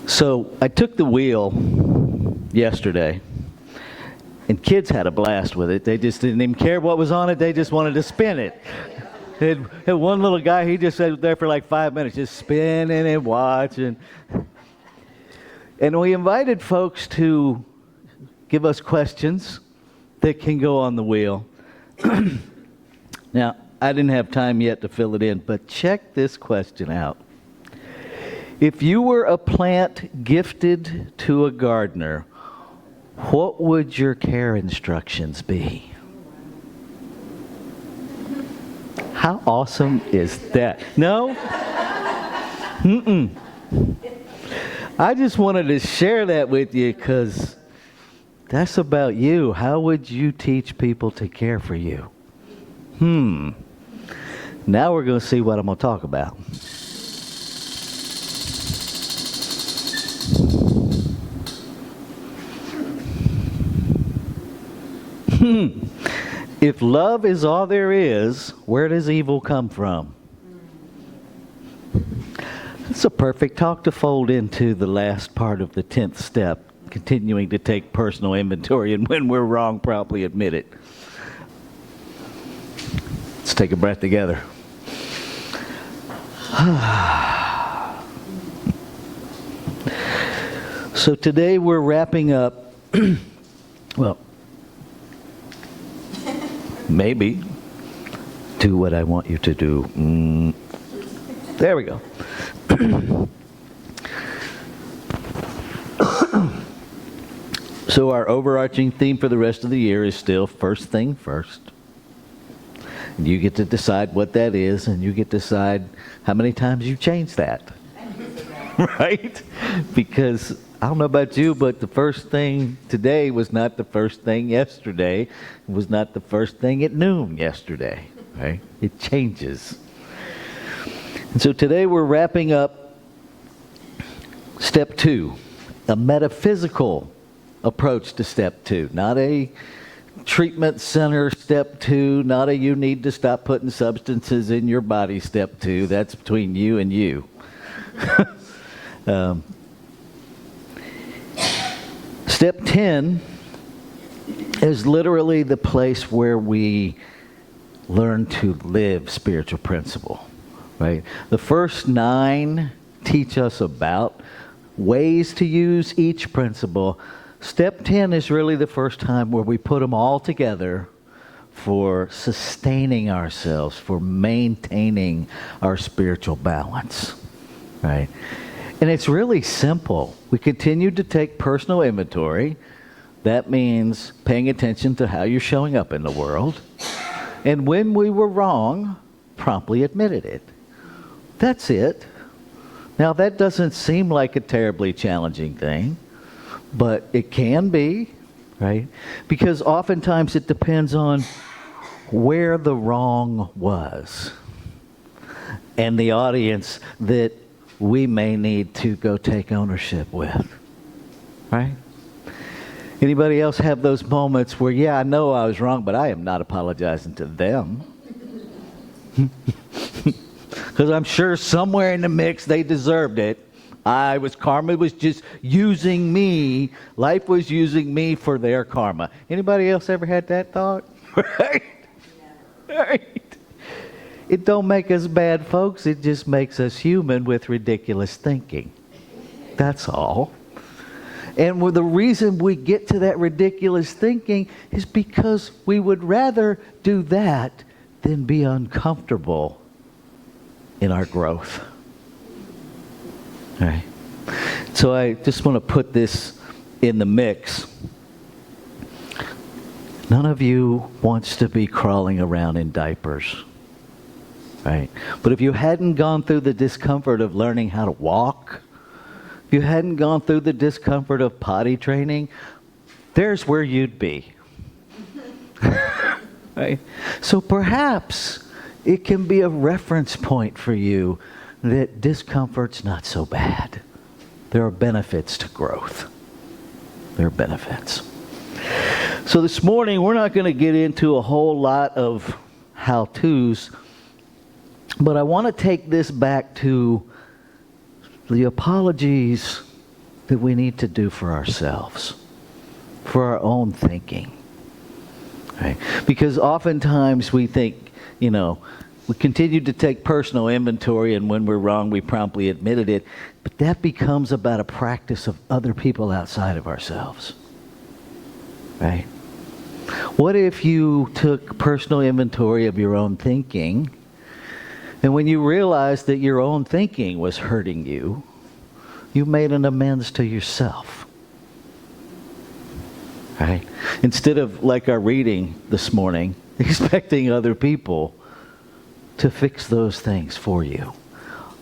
So I took the wheel yesterday, and kids had a blast with it. They just didn't even care what was on it. They just wanted to spin it. Had one little guy, he just sat there for like 5 minutes, just spinning and watching. And we invited folks to give us questions that can go on the wheel. Now, I didn't have time yet to fill it in, but check this question out. If you were a plant gifted to a gardener, what would your care instructions be? How awesome is that? No? Mm-mm. I just wanted to share that with you because that's about you. How would you teach people to care for you? Now we're going to see what I'm going to talk about. If love is all there is, where does evil come from? It's a perfect talk to fold into the last part of the 10th step, continuing to take personal inventory, and when we're wrong, promptly admit it. Let's take a breath together. So today we're wrapping up, well, maybe do what I want you to do. There we go. So our overarching theme for the rest of the year is still first thing first. And you get to decide what that is, and you get to decide how many times you change that. Right? Because I don't know about you, but the first thing today was not the first thing yesterday. It was not the first thing at noon yesterday. Right? It changes. And so today we're wrapping up step 2, a metaphysical approach to step 2, not a treatment center step 2, not a you need to stop putting substances in your body step 2. That's between you and you. Step 10 is literally the place where we learn to live spiritual principle. Right? The first 9 teach us about ways to use each principle. Step 10 is really the first time where we put them all together for sustaining ourselves, for maintaining our spiritual balance. Right? And it's really simple. We continue to take personal inventory. That means paying attention to how you're showing up in the world. And when we were wrong, promptly admitted it. That's it. Now, that doesn't seem like a terribly challenging thing, but it can be, right? Because oftentimes it depends on where the wrong was and the audience that we may need to go take ownership with, right? Anybody else have those moments where, yeah, I know I was wrong, but I am not apologizing to them? Because I'm sure somewhere in the mix they deserved it. Karma was just using me. Life was using me for their karma. Anybody else ever had that thought? Right? Yeah. Right. It don't make us bad folks. It just makes us human with ridiculous thinking. That's all. And the reason we get to that ridiculous thinking is because we would rather do that than be uncomfortable in our growth. All right. So I just want to put this in the mix. None of you wants to be crawling around in diapers. Right? But if you hadn't gone through the discomfort of learning how to walk, if you hadn't gone through the discomfort of potty training, there's where you'd be. Right? So perhaps it can be a reference point for you that discomfort's not so bad. There are benefits to growth. There are benefits. So this morning, we're not going to get into a whole lot of how-tos, but I want to take this back to the apologies that we need to do for ourselves, for our own thinking. Right? Because oftentimes we think, we continue to take personal inventory, and when we're wrong, we promptly admitted it. But that becomes about a practice of other people outside of ourselves. Right? What if you took personal inventory of your own thinking, and when you realized that your own thinking was hurting you, you made an amends to yourself? Right? Instead of, like our reading this morning, expecting other people to fix those things for you.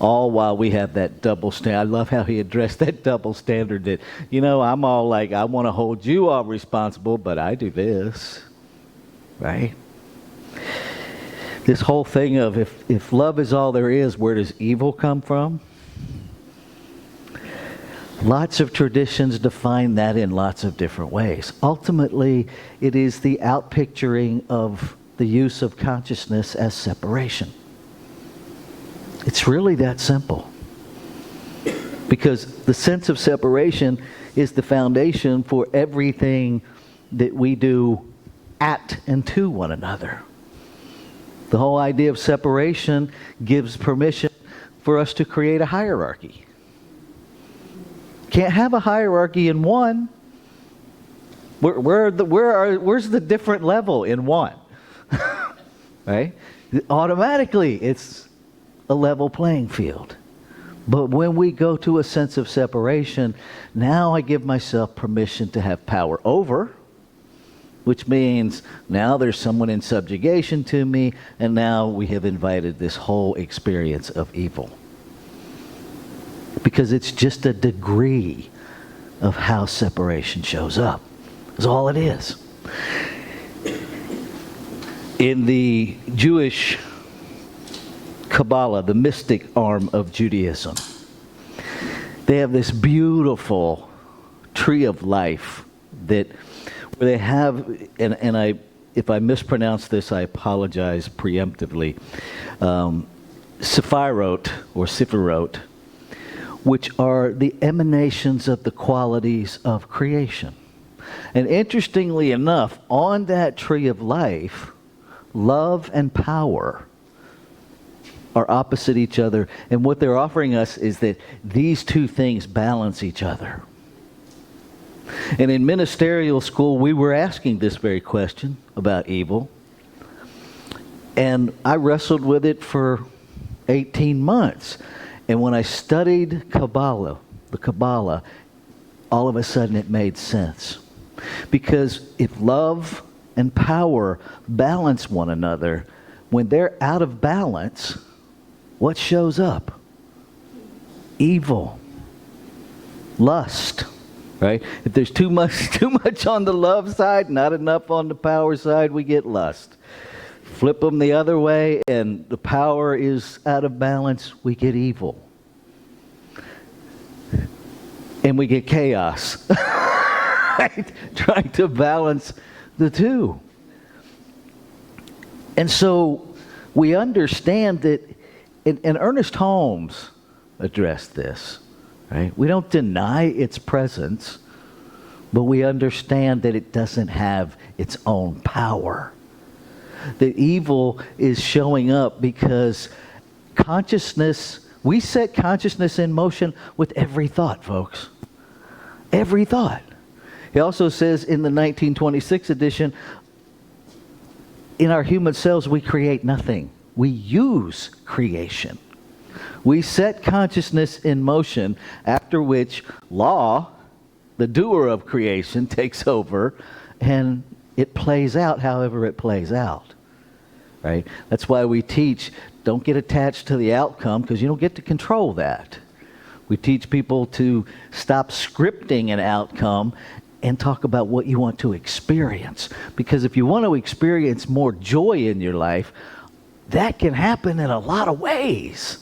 All while we have that double standard. I love how he addressed that double standard that, I'm all like, I want to hold you all responsible, but I do this. Right? This whole thing of if love is all there is, where does evil come from? Lots of traditions define that in lots of different ways. Ultimately, it is the outpicturing of the use of consciousness as separation. It's really that simple. Because the sense of separation is the foundation for everything that we do at and to one another. The whole idea of separation gives permission for us to create a hierarchy. Can't have a hierarchy in one. Where's the different level in one? Right? Automatically, it's a level playing field. But when we go to a sense of separation, now I give myself permission to have power over, which means now there's someone in subjugation to me, and now we have invited this whole experience of evil. Because it's just a degree of how separation shows up. That's all it is. In the Jewish Kabbalah, the mystic arm of Judaism, they have this beautiful tree of life that where they have, and if I mispronounce this, I apologize preemptively, Sephirot or Sephirot, which are the emanations of the qualities of creation. And interestingly enough, on that tree of life, love and power are opposite each other. And what they're offering us is that these two things balance each other. And in ministerial school, we were asking this very question about evil. And I wrestled with it for 18 months. And when I studied Kabbalah, the Kabbalah, all of a sudden it made sense. Because if love and power balance one another, when they're out of balance, what shows up? Evil. Lust. Right? If there's too much on the love side, not enough on the power side, we get lust. Flip them the other way and the power is out of balance, we get evil. And we get chaos. Right? Trying to balance the two. And so we understand that, and Ernest Holmes addressed this. Right? We don't deny its presence, but we understand that it doesn't have its own power. The evil is showing up because consciousness, we set consciousness in motion with every thought, folks. Every thought. He also says in the 1926 edition, in our human selves we create nothing. We use creation. We set consciousness in motion, after which law, the doer of creation, takes over, and it plays out however it plays out. Right? That's why we teach, don't get attached to the outcome, because you don't get to control that. We teach people to stop scripting an outcome and talk about what you want to experience. Because if you want to experience more joy in your life, that can happen in a lot of ways.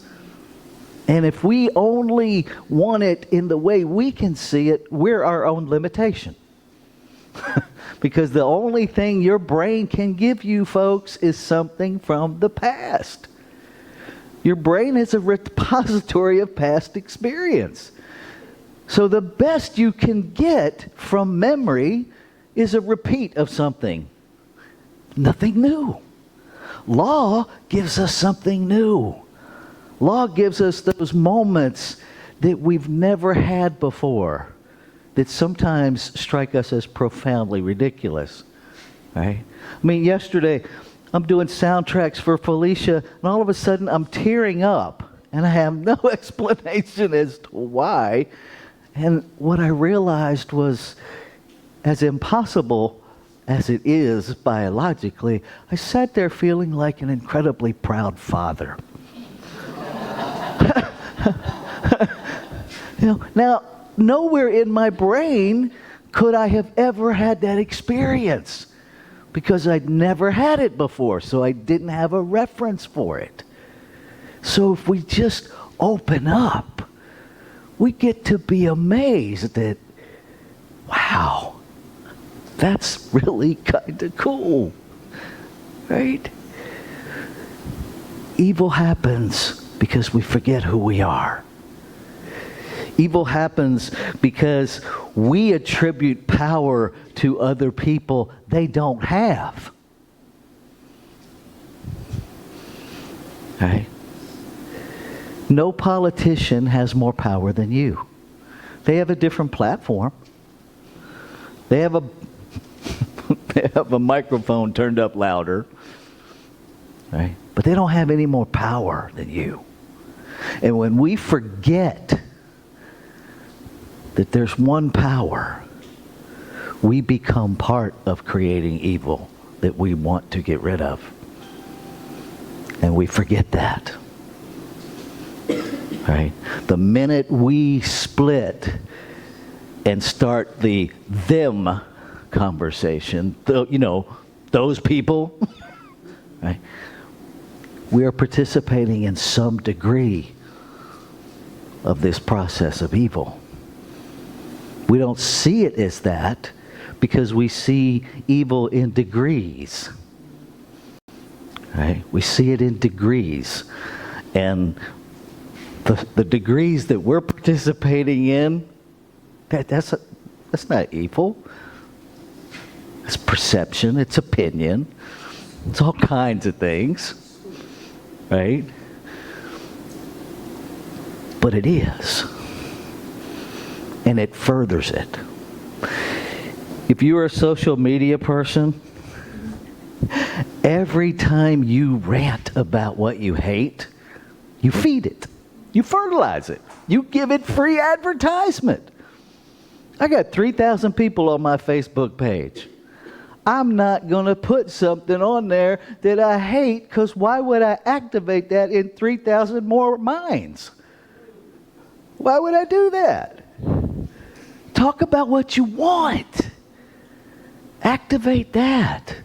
And if we only want it in the way we can see it, we're our own limitation. Because the only thing your brain can give you, folks, is something from the past. Your brain is a repository of past experience. So the best you can get from memory is a repeat of something. Nothing new. Law gives us something new. Law gives us those moments that we've never had before, that sometimes strike us as profoundly ridiculous. Right? I mean, yesterday, I'm doing soundtracks for Felicia, and all of a sudden I'm tearing up, and I have no explanation as to why. And what I realized was, as impossible as it is biologically, I sat there feeling like an incredibly proud father. Now, nowhere in my brain could I have ever had that experience, because I'd never had it before, so I didn't have a reference for it. So if we just open up, we get to be amazed that, wow, that's really kind of cool, right? Evil happens because we forget who we are. Evil happens because we attribute power to other people they don't have. Right? No politician has more power than you. They have a different platform. They have a microphone turned up louder. Right? But they don't have any more power than you. And when we forget that there's one power, we become part of creating evil that we want to get rid of. And we forget that. Right? The minute we split and start the them conversation, those people, right? We are participating in some degree of this process of evil. We don't see it as that because we see evil in degrees. Right? We see it in degrees. And the degrees that we're participating in, that's not evil. It's perception, it's opinion, it's all kinds of things. Right? But it is. And it furthers it. If you're a social media person, every time you rant about what you hate, you feed it. You fertilize it. You give it free advertisement. I got 3,000 people on my Facebook page. I'm not going to put something on there that I hate, because why would I activate that in 3,000 more minds? Why would I do that? Talk about what you want. Activate that.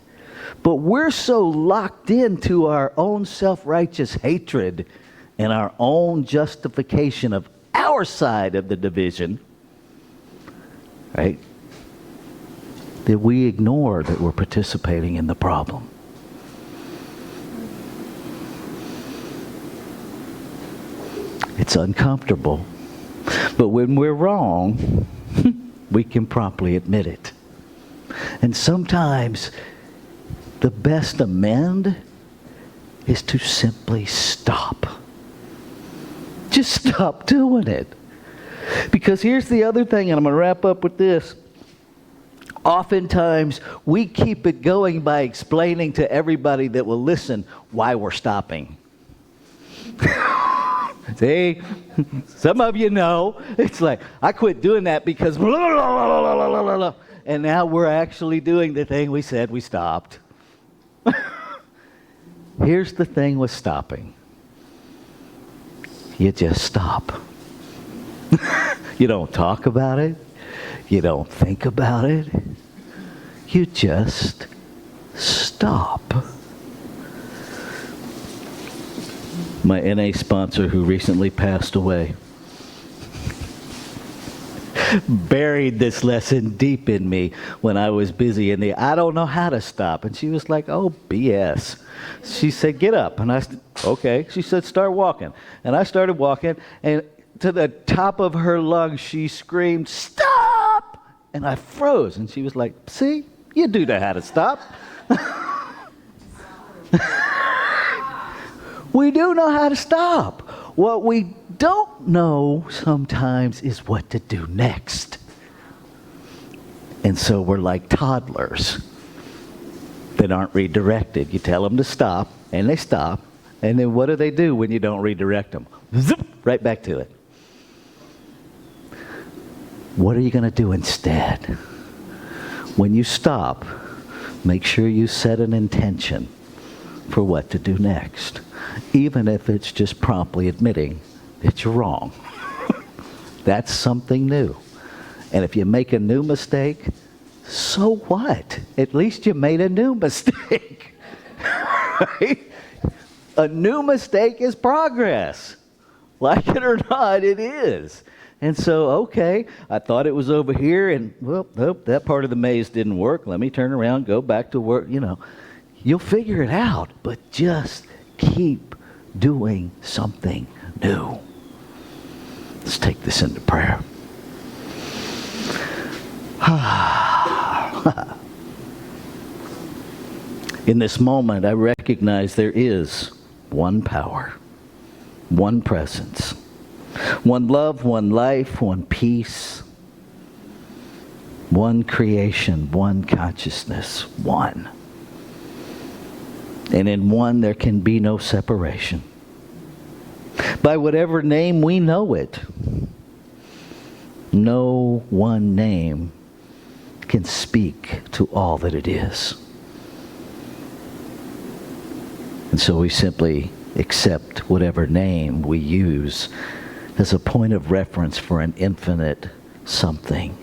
But we're so locked into our own self-righteous hatred and our own justification of our side of the division, right, that we ignore that we're participating in the problem. It's uncomfortable. But when we're wrong, we can promptly admit it. And sometimes the best amend is to simply stop. Just stop doing it. Because here's the other thing, and I'm going to wrap up with this. Oftentimes, we keep it going by explaining to everybody that will listen why we're stopping. See? Some of you know. It's like, I quit doing that because blah, blah, blah, blah, blah, blah, blah. And now we're actually doing the thing we said we stopped. Here's the thing with stopping. You just stop. You don't talk about it. You don't think about it. You just stop. My NA sponsor who recently passed away buried this lesson deep in me when I was busy in the, I don't know how to stop. And she was like, oh, BS. She said, get up. And I said, okay. She said, start walking. And I started walking, and to the top of her lungs, she screamed, stop! And I froze. And she was like, see, you do know how to stop. We do know how to stop. What we don't know sometimes is what to do next. And so we're like toddlers that aren't redirected. You tell them to stop, and they stop. And then what do they do when you don't redirect them? Zip, right back to it. What are you going to do instead? When you stop, make sure you set an intention for what to do next, even if it's just promptly admitting that you're wrong. That's something new. And if you make a new mistake, so what? At least you made a new mistake. Right? A new mistake is progress. Like it or not, it is. And so, okay, I thought it was over here, and, well, nope, that part of the maze didn't work. Let me turn around, go back to work. You know, you'll figure it out, but just keep doing something new. Let's take this into prayer. In this moment, I recognize there is one power, one presence, one love, one life, one peace, one creation, one consciousness, one. And in one there can be no separation. By whatever name we know it, no one name can speak to all that it is. And so we simply accept whatever name we use as a point of reference for an infinite something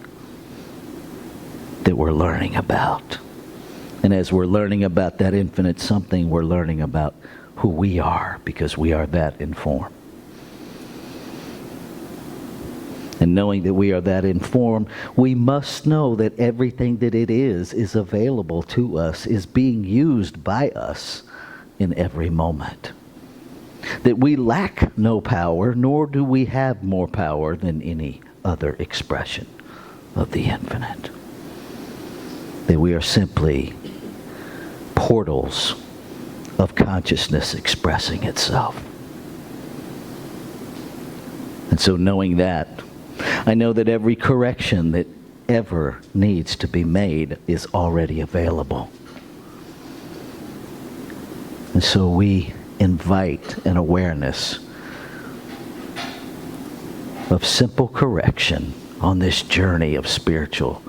that we're learning about. And as we're learning about that infinite something, we're learning about who we are, because we are that informed. And knowing that we are that informed, we must know that everything that it is available to us, is being used by us in every moment. That we lack no power, nor do we have more power than any other expression of the infinite. That we are simply portals of consciousness expressing itself. And so knowing that, I know that every correction that ever needs to be made is already available. And so we invite an awareness of simple correction on this journey of spiritual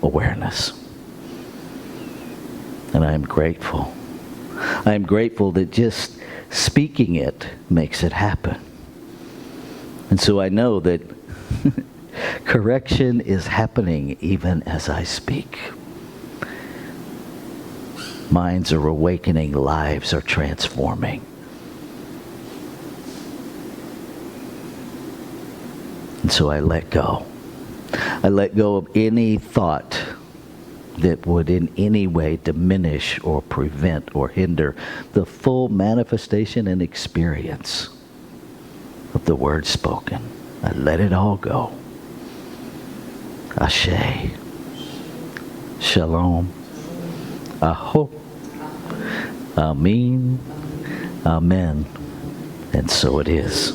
awareness. And I am grateful. I am grateful that just speaking it makes it happen. And so I know that correction is happening even as I speak. Minds are awakening, lives are transforming. And so I let go. I let go of any thought that would in any way diminish or prevent or hinder the full manifestation and experience of the word spoken. I let it all go. Ashe. Shalom. Aho. Amen. Amen. And so it is.